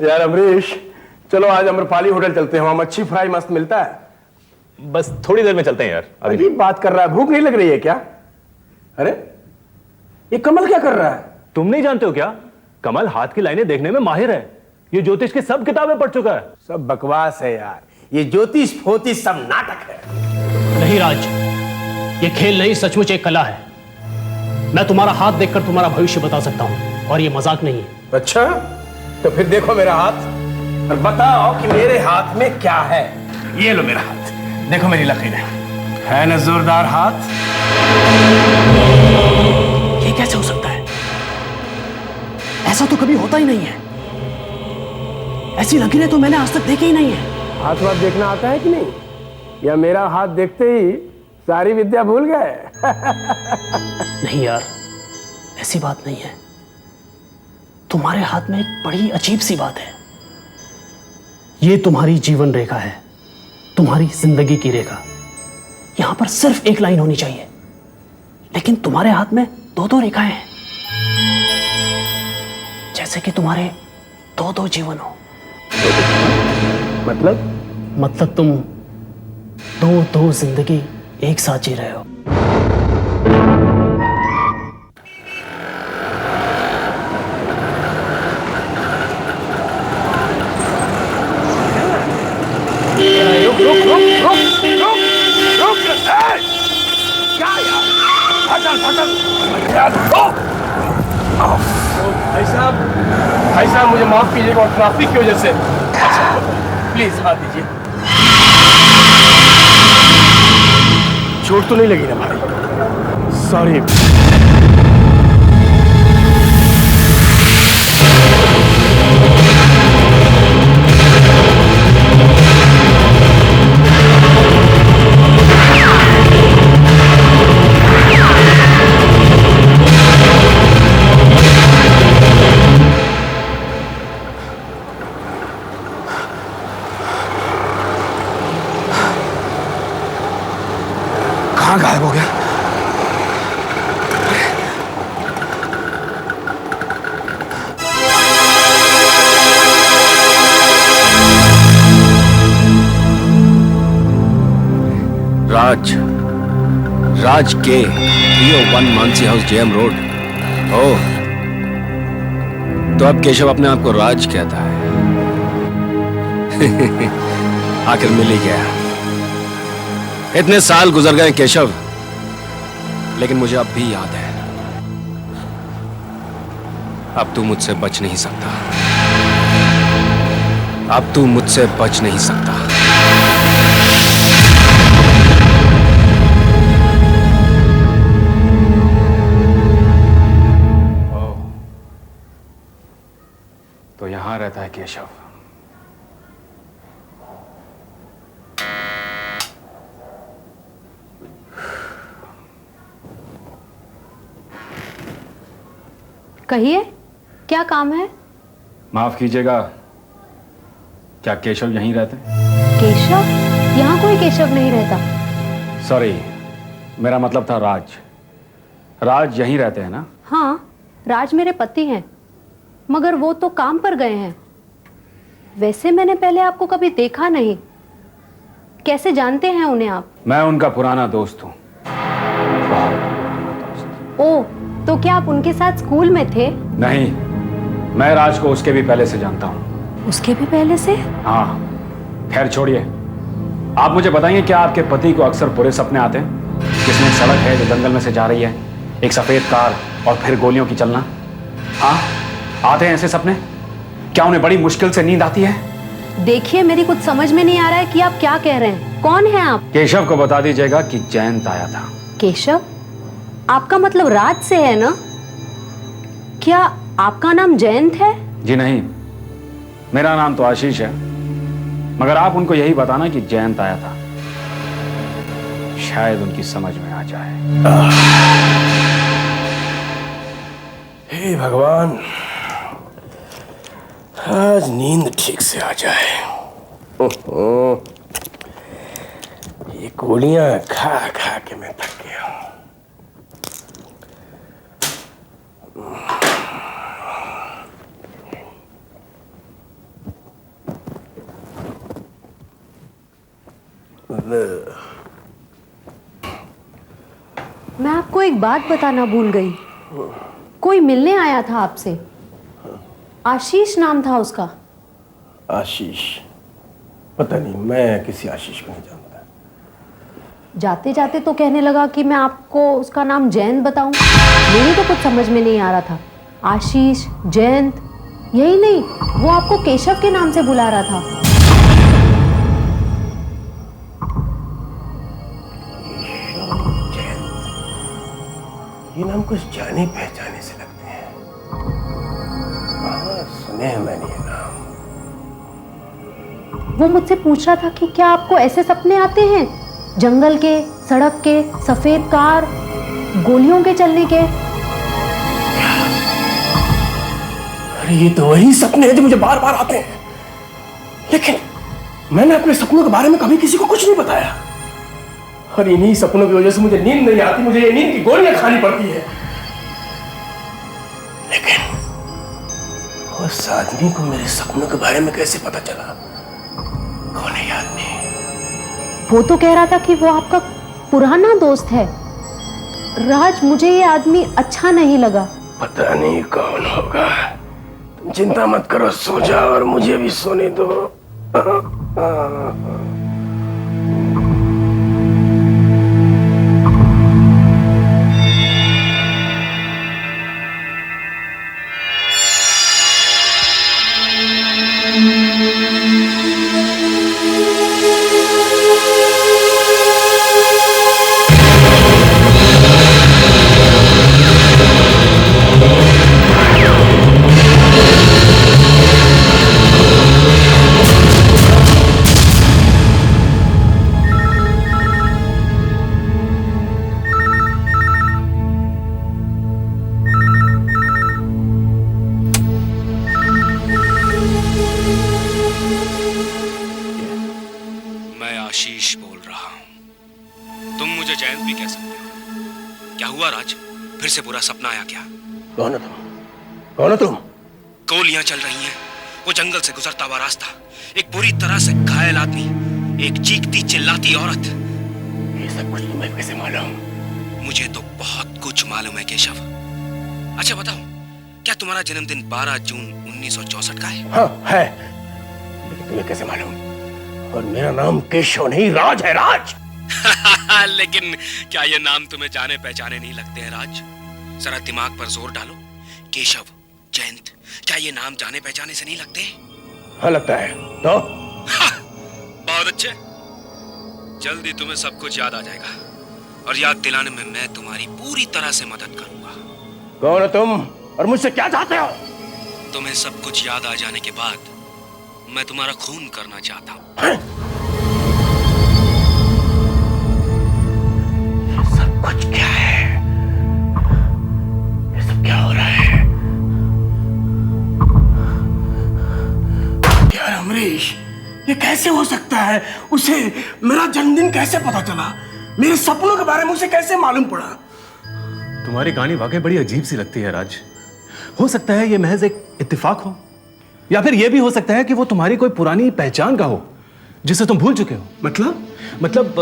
यार अमरीश, चलो आज अम्रपाली होटल चलते हैं, वहां मच्छी फ्राई मस्त मिलता है। बस थोड़ी देर में चलते हैं यार। अजीब बात कर रहा है, भूख नहीं लग रही है क्या? अरे ये कमल क्या कर रहा है? तुम नहीं जानते हो क्या? कमल हाथ की लाइनें देखने में माहिर है। ये ज्योतिष की सब किताबें पढ़ चुका है। सब बकवास है यार, ये ज्योतिष फोतिष सब नाटक है। नहीं राज, ये खेल नहीं, सचमुच एक कला है। मैं तुम्हारा हाथ देखकर तुम्हारा भविष्य बता सकता हूं, और ये मजाक नहीं है। अच्छा, तो फिर देखो मेरा हाथ और बताओ कि मेरे हाथ में क्या है। ये लो मेरा हाथ, देखो मेरी लकीरें, है ना जोरदार हाथ? ये कैसे हो सकता है? ऐसा तो कभी होता ही नहीं है। ऐसी लकीरें तो मैंने आज तक देखी ही नहीं है। हाथ वाथ देखना आता है कि नहीं, या मेरा हाथ देखते ही सारी विद्या भूल गए? नहीं यार, ऐसी बात नहीं है। तुम्हारे हाथ में एक बड़ी अजीब सी बात है। ये तुम्हारी जीवन रेखा है, तुम्हारी जिंदगी की रेखा। यहां पर सिर्फ एक लाइन होनी चाहिए, लेकिन तुम्हारे हाथ में दो दो रेखाएं हैं, जैसे कि तुम्हारे दो दो जीवन हो। मतलब तुम दो दो जिंदगी एक साथ जी रहे हो। रुक रुक रुक रुक रुक रुक, क्या यार? फटल यार, भाई साहब मुझे माफ कीजिएगा, और ट्रैफिक की वजह से। प्लीज हाथ दीजिए। चोट तो नहीं लगी ना भाई? सॉरी। कहाँ गायब हो गया? राज के 301 मानसी हाउस, जेएम रोड। ओह, तो अब केशव अपने आप को राज कहता है। आखिर मिल ही गया। इतने साल गुजर गए केशव, लेकिन मुझे अब भी याद है। अब तू मुझसे बच नहीं सकता। अब तू मुझसे बच नहीं सकता। तो यहां रहता है केशव। कहिए, क्या काम है? माफ कीजिएगा, क्या केशव यहीं रहते? केशव? यहाँ कोई केशव नहीं रहता। सॉरी, मेरा मतलब था राज यहीं रहते हैं ना? हाँ, राज मेरे पति हैं, मगर वो तो काम पर गए हैं। वैसे मैंने पहले आपको कभी देखा नहीं। कैसे जानते हैं उन्हें आप? मैं उनका पुराना दोस्त हूँ। ओह, तो क्या आप उनके साथ स्कूल में थे? नहीं, मैं राज को उसके भी पहले से जानता हूँ। उसके भी पहले से? हाँ, खैर छोड़िए। आप मुझे बताइए, क्या आपके पति को अक्सर बुरे सपने आते हैं? जिसमें एक सड़क है जो जंगल में से जा रही है, एक सफेद कार और फिर गोलियों की चलना। हाँ, आते हैं ऐसे सपने? क्या उन्हें बड़ी मुश्किल से नींद आती है? देखिए, मेरी कुछ समझ में नहीं आ रहा है कि आप क्या कह रहे हैं। कौन है आप? केशव को बता दीजिएगा कि जयंत आया था। केशव? आपका मतलब राज से है ना? क्या आपका नाम जयंत है? जी नहीं, मेरा नाम तो आशीष है, मगर आप उनको यही बताना कि जयंत आया था। शायद उनकी समझ में आ जाए। हे भगवान, आज नींद ठीक से आ जाए। ये गोलियां खा खा के मैं थक गया हूं। मैं आपको एक बात बताना भूल गई। कोई मिलने आया था आपसे, आशीष नाम था उसका। आशीष? पता नहीं, मैं किसी आशीष को नहीं जानता। जाते जाते तो कहने लगा कि मैं आपको उसका नाम जयंत बताऊं। मेरी तो कुछ समझ में नहीं आ रहा था। आशीष, जयंत, यही नहीं, वो आपको केशव के नाम से बुला रहा था। ये नाम कुछ जाने पहचाने से लगते हैं। हाँ, सुने हैं मैंने ये नाम। वो मुझसे पूछ रहा था कि क्या आपको ऐसे सपने आते हैं, जंगल के, सड़क के, सफेद कार, गोलियों के चलने के। अरे ये तो वही सपने हैं जो मुझे बार बार आते हैं, लेकिन मैंने अपने सपनों के बारे में कभी किसी को कुछ नहीं बताया। और इन्हीं सपनों की वजह से मुझे नींद नहीं आती, मुझे ये नींद की गोलियां खानी पड़ती है। लेकिन उस आदमी को मेरे सपनों के बारे में कैसे पता चला? कौन है ये आदमी? वो तो कह रहा था कि वो आपका पुराना दोस्त है। राज, मुझे ये आदमी अच्छा नहीं लगा। पता नहीं कौन होगा, तुम चिंता मत करो, सो जाओ और मुझे भी सोने दो। आशीष बोल रहा हूं। तुम मुझे जयंत भी कह सकते हो। क्या हुआ राज, फिर से बुरा सपना आया क्या? कौन हो तुम? कौन हो तुम? गोलियां चल रही हैं, वो जंगल से गुजरता हुआ रास्ता, एक बुरी तरह से घायल आदमी, एक चीखती चिल्लाती औरत। ये सब कुछ तुम्हें कैसे मालूम? मुझे तो बहुत कुछ मालूम है केशव। अच्छा बताओ, क्या तुम्हारा जन्मदिन 12 जून 1964 का है? हाँ है, लेकिन तुम्हें कैसे मालूम? और मेरा नाम केशव नहीं, राज है, राज। लेकिन क्या ये नाम तुम्हें जाने पहचाने नहीं लगते हैं राज? जरा दिमाग पर जोर डालो। केशव, जयंत, क्या ये नाम जाने पहचाने से नहीं लगते? हाँ लगता है। तो बहुत अच्छे, जल्दी तुम्हें सब कुछ याद आ जाएगा और याद दिलाने में मैं तुम्हारी पूरी तरह से मदद करूंगा। कौन हो तुम और मुझसे क्या चाहते हो? तुम्हें सब कुछ याद आ जाने के बाद मैं तुम्हारा खून करना चाहता हूं। ये सब कुछ क्या है? ये सब क्या हो रहा है? यार अमरीश, ये कैसे हो सकता है? उसे मेरा जन्मदिन कैसे पता चला? मेरे सपनों के बारे में उसे कैसे मालूम पड़ा? तुम्हारी कहानी वाकई बड़ी अजीब सी लगती है राज। हो सकता है ये महज एक इत्तेफाक हो, या फिर यह भी हो सकता है कि वो तुम्हारी कोई पुरानी पहचान का हो जिसे तुम भूल चुके हो। मतलब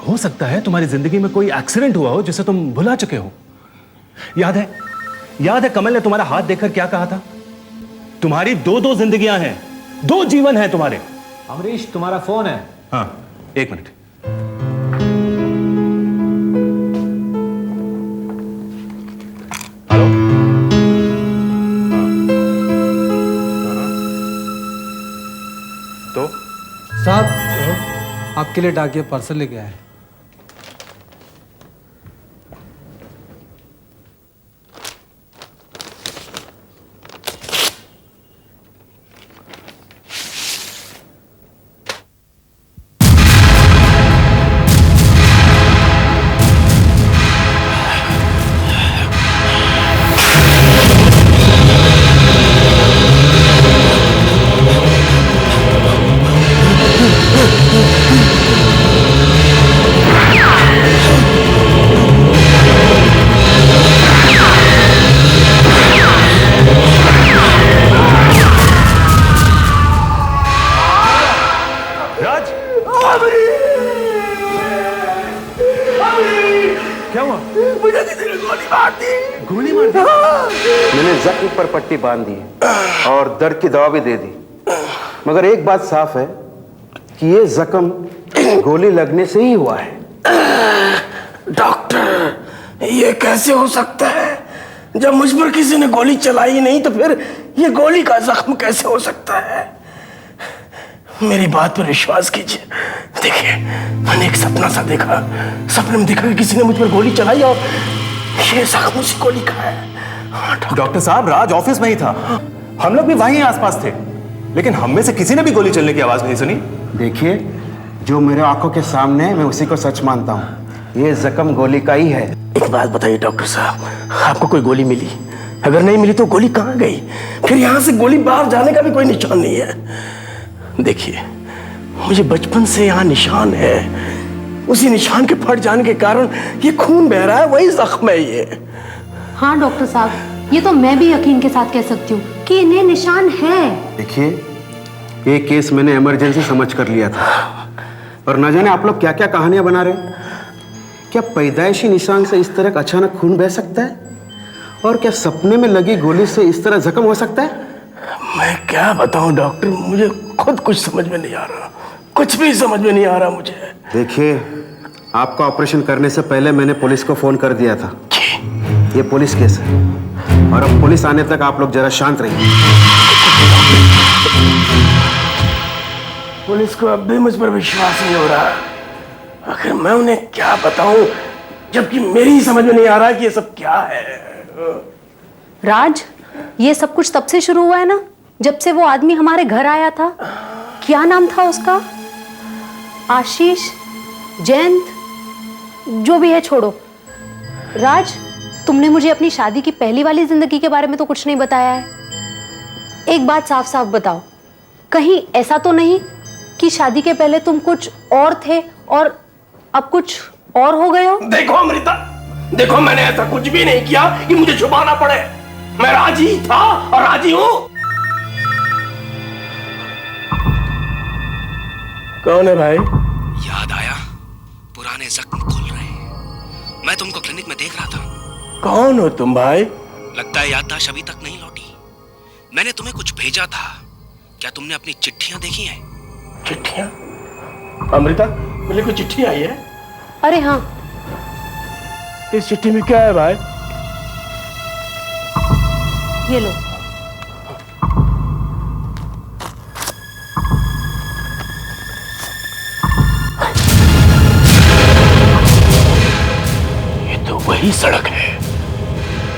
हो सकता है तुम्हारी जिंदगी में कोई एक्सीडेंट हुआ हो जिसे तुम भुला चुके हो। याद है कमल ने तुम्हारा हाथ देखकर क्या कहा था? तुम्हारी दो जिंदगियां हैं, 2 जीवन हैं तुम्हारे। अमरीश, तुम्हारा फोन है। हाँ, 1 मिनट। हेलो। तो साहब, आपके लिए डाकिया पार्सल लेके आए। क्या हुआ? मुझे किसी ने गोली मार दी। गोली मार दी? मैंने जख्म पर पट्टी बांध दी और दर्द की दवा भी दे दी, मगर एक बात साफ है कि ये जख्म गोली लगने से ही हुआ है। डॉक्टर, ये कैसे हो सकता है? जब मुझ पर किसी ने गोली चलाई नहीं तो फिर ये गोली का जख्म कैसे हो सकता है? मेरी बात पर विश्वास कीजिए। देखिए, मैंने एक सपना सा देखा। सपने में देखा कि किसी ने मुझ पर गोली चलाई और ये जख्म उसी गोली का है। डॉक्टर साहब, राज ऑफिस में ही था, हम लोग भी वहीं आसपास थे, लेकिन हम में से किसी ने भी गोली चलने की आवाज नहीं सुनी। देखिए, जो मेरे आंखों के सामने है मैं उसी को सच मानता हूँ। ये जख्म गोली का ही है। एक बात बताइए डॉक्टर साहब, आपको कोई गोली मिली? अगर नहीं मिली तो गोली कहाँ गई? फिर यहाँ से गोली बाहर जाने का भी कोई निशान नहीं है। देखिए, मुझे बचपन से यहाँ निशान है, उसी निशान के फट जाने के कारण ये खून बह रहा है, वही जख्म है ये। हाँ डॉक्टर साहब, ये तो मैं भी यकीन के साथ कह सकती हूँ कि इन्हें निशान है। देखिए, ये केस मैंने इमरजेंसी समझ कर लिया था, और न जाने आप लोग क्या क्या कहानियां बना रहे हैं। क्या पैदाइशी निशान से इस तरह का अचानक खून बह सकता है? और क्या सपने में लगी गोली से इस तरह जख्म हो सकता है? मैं क्या बताऊं डॉक्टर, मुझे खुद कुछ समझ में नहीं आ रहा, कुछ भी समझ में नहीं आ रहा मुझे। देखिए, आपका ऑपरेशन करने से पहले मैंने पुलिस को फोन कर दिया था। ये पुलिस केस है, और अब पुलिस आने तक आप लोग जरा शांत रहिए। पुलिस को अब भी मुझ पर विश्वास नहीं हो रहा। आखिर मैं उन्हें क्या बताऊं, जबकि मेरी ही समझ में नहीं आ रहा कि ये सब क्या है। राज, ये सब कुछ तब से शुरू हुआ है ना, जब से वो आदमी हमारे घर आया था। क्या नाम था उसका? आशीष, जयंत, जो भी है छोड़ो। राज, तुमने मुझे अपनी शादी की पहली वाली जिंदगी के बारे में तो कुछ नहीं बताया है। एक बात साफ साफ बताओ, कहीं ऐसा तो नहीं कि शादी के पहले तुम कुछ और थे और अब कुछ और हो गए हो? देखो अमृता, देखो, मैंने ऐसा कुछ भी नहीं किया कि मुझे छुपाना पड़े। मैं राजी था और राजी हूं। कौन है भाई? याद आया? पुराने जख्म खुल रहे हैं। मैं तुमको क्लिनिक में देख रहा था। कौन हो तुम भाई? लगता है याददाश्त अभी तक नहीं लौटी। मैंने तुम्हें कुछ भेजा था, क्या तुमने अपनी चिट्ठियां देखी हैं? चिट्ठियां? अमृता, मेरे को चिट्ठी आई है। अरे हाँ, इस चिट्ठी में क्या है भाई? ये लो। ये तो वही सड़क है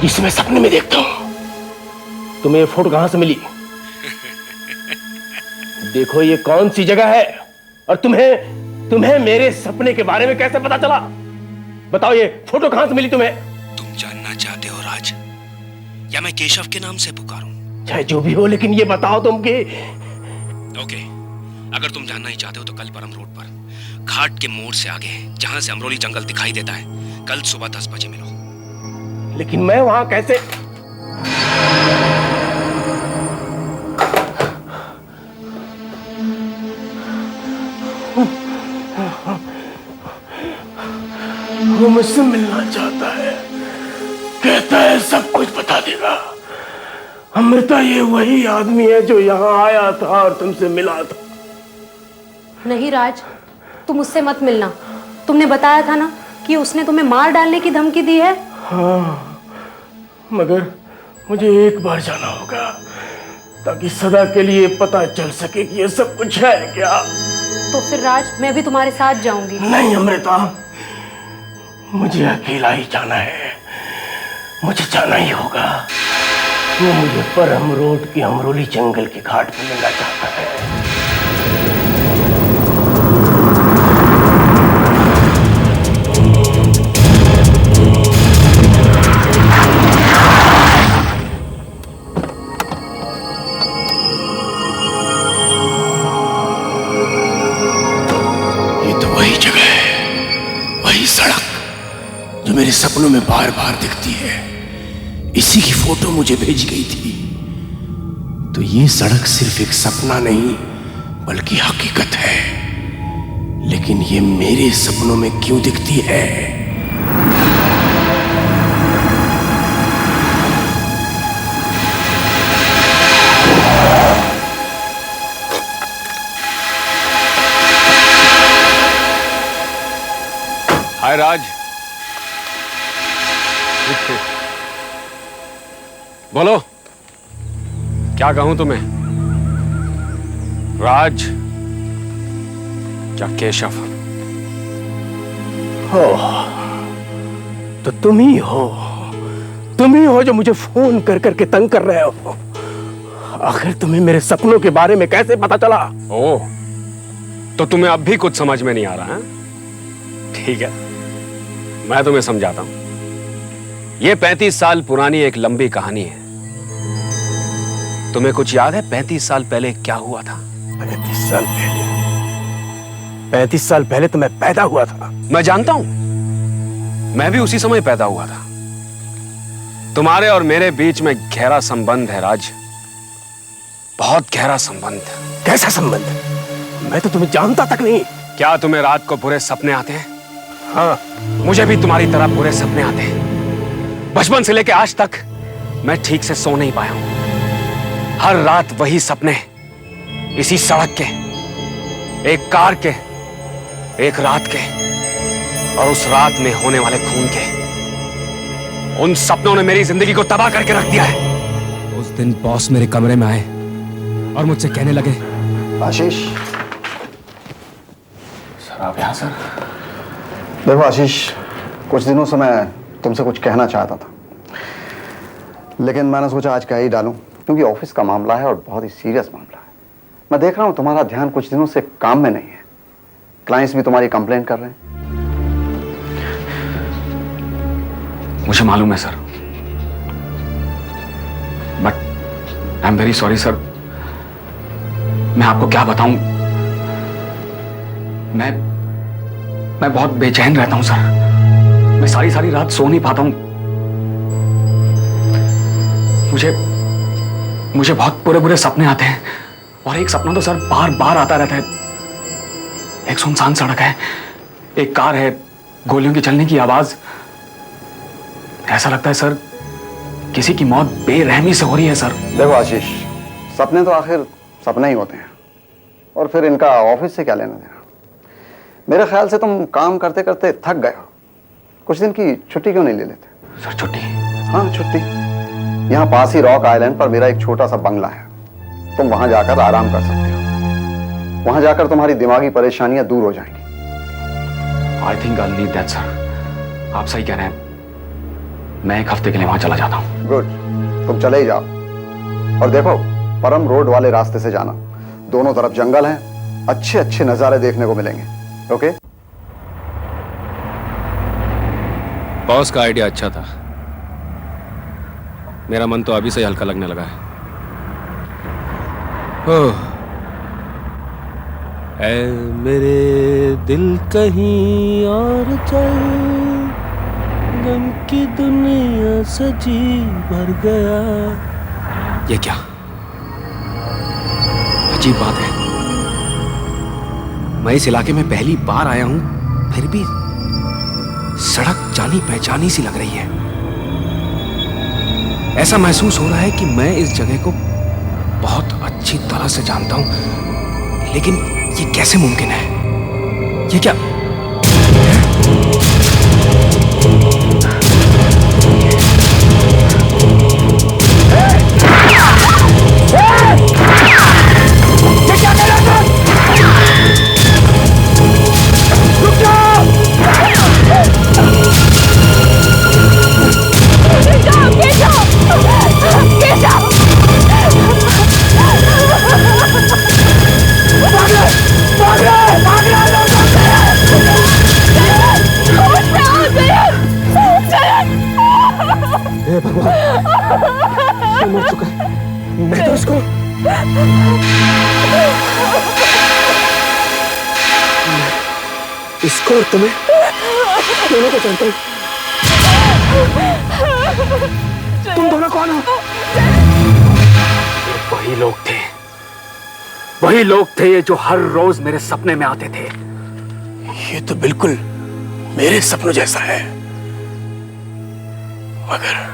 जिसे मैं सपने में देखता हूं। तुम्हें ये फोटो कहां से मिली? देखो, ये कौन सी जगह है और तुम्हें मेरे सपने के बारे में कैसे पता चला? बताओ, ये फोटो कहां से मिली तुम्हें? तुम जानना चाहते हो राज, या मैं केशव के नाम से पुकारूं? चाहे जो भी हो, लेकिन ये बताओ तुम कि ओके, अगर तुम जानना ही चाहते हो तो कल परम रोड पर घाट के मोड़ से आगे, जहां से अमरोली जंगल दिखाई देता है, कल सुबह 10 बजे मिलो। लेकिन मैं वहां कैसे? वो मुझसे मिलना चाहता है, कहता है सब कुछ बता देगा। अमृता, ये वही आदमी है जो यहाँ आया था और तुमसे मिला था। नहीं राज, तुम उससे मत मिलना। तुमने बताया था ना कि उसने तुम्हें मार डालने की धमकी दी है। हाँ, मगर मुझे एक बार जाना होगा ताकि सदा के लिए पता चल सके कि ये सब कुछ है क्या। तो फिर राज, मैं भी तुम्हारे साथ जाऊंगी। नहीं अमृता, मुझे अकेला ही जाना है। मुझे जाना ही होगा। वो मुझे परम रोड के अमरोली जंगल के घाट पर मिलना चाहता है। ये तो वही जगह है, वही सड़क जो मेरे सपनों में बार बार दिखती है। इसी की फोटो मुझे भेजी गई थी। तो ये सड़क सिर्फ एक सपना नहीं बल्कि हकीकत है। लेकिन ये मेरे सपनों में क्यों दिखती है? बोलो, क्या कहूं तुम्हें? राज या केशव? हो तो तुम ही हो जो मुझे फोन कर करके तंग कर रहे हो। आखिर तुम्हें मेरे सपनों के बारे में कैसे पता चला? ओह, तो तुम्हें अब भी कुछ समझ में नहीं आ रहा है? ठीक है, मैं तुम्हें समझाता हूं। यह 35 साल पुरानी एक लंबी कहानी है। तुम्हें कुछ याद है 35 साल पहले क्या हुआ था? 35 साल पहले? 35 साल पहले तो मैं पैदा हुआ था। मैं जानता हूं, मैं भी उसी समय पैदा हुआ था। तुम्हारे और मेरे बीच में गहरा संबंध है राज, बहुत गहरा संबंध। कैसा संबंध? मैं तो तुम्हें जानता तक नहीं। क्या तुम्हें रात को बुरे सपने आते हैं? हाँ, मुझे भी तुम्हारी तरह बुरे सपने आते हैं। बचपन से लेकर आज तक मैं ठीक से सो नहीं पाया हूं। हर रात वही सपने, इसी सड़क के, एक कार के, एक रात के, और उस रात में होने वाले खून के। उन सपनों ने मेरी जिंदगी को तबाह करके रख दिया है। उस दिन बॉस मेरे कमरे में आए और मुझसे कहने लगे, आशीष। सर आप यहां? सर देखो आशीष, कुछ दिनों से मैं तुमसे कुछ कहना चाहता था, लेकिन मैंने सोचा आज कह ही डालूं, क्योंकि ऑफिस का मामला है और बहुत ही सीरियस मामला है। मैं देख रहा हूं तुम्हारा ध्यान कुछ दिनों से काम में नहीं है। क्लाइंट्स भी तुम्हारी कंप्लेंट कर रहे हैं। मुझे मालूम है sir, but I am very sorry sir. मैं आपको क्या बताऊं, मैं बहुत बेचैन रहता हूं सर। मैं सारी रात सो नहीं पाता हूं। मुझे बहुत बुरे सपने आते हैं, और एक सपना तो सर बार बार आता रहता है। एक सुनसान सड़क है, एक कार है, गोलियों की चलने की आवाज। ऐसा लगता है सर किसी की मौत बेरहमी से हो रही है सर। देखो आशीष, सपने तो आखिर सपने ही होते हैं, और फिर इनका ऑफिस से क्या लेना देना। मेरे ख्याल से तुम काम करते करते थक गए हो। कुछ दिन की छुट्टी क्यों नहीं ले लेते? सर छुट्टी? हाँ छुट्टी। यहाँ पास ही रॉक आइलैंड पर मेरा एक छोटा सा बंगला है, तुम वहां जाकर आराम कर सकते हो। वहां जाकर तुम्हारी दिमागी परेशानियां दूर हो जाएंगी। I think I need that sir. आप सही कह रहे हैं, मैं एक हफ्ते के लिए वहां चला जाता हूं। गुड, तुम चले ही जाओ। और देखो, परम रोड वाले रास्ते से जाना, दोनों तरफ जंगल हैं, अच्छे अच्छे नजारे देखने को मिलेंगे। ओके? बॉस का आइडिया अच्छा था, मेरा मन तो अभी से हल्का लगने लगा है। ओह, ऐ मेरे दिल कहीं और चल, गम की दुनिया सजी भर गया। ये क्या अजीब बात है, मैं इस इलाके में पहली बार आया हूं, फिर भी सड़क जानी पहचानी सी लग रही है। ऐसा महसूस हो रहा है कि मैं इस जगह को बहुत अच्छी तरह से जानता हूं, लेकिन ये कैसे मुमकिन है? ये क्या? मर चुका है, मैं तो उसको इसको और तुम्हें दोनों को जानता हूं। तुम दोनों कौन हो? वही लोग थे ये जो हर रोज मेरे सपने में आते थे। ये तो बिल्कुल मेरे सपनों जैसा है, मगर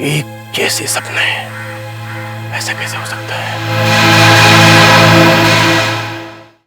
एक जैसे सपने ऐसा कैसे हो सकता है?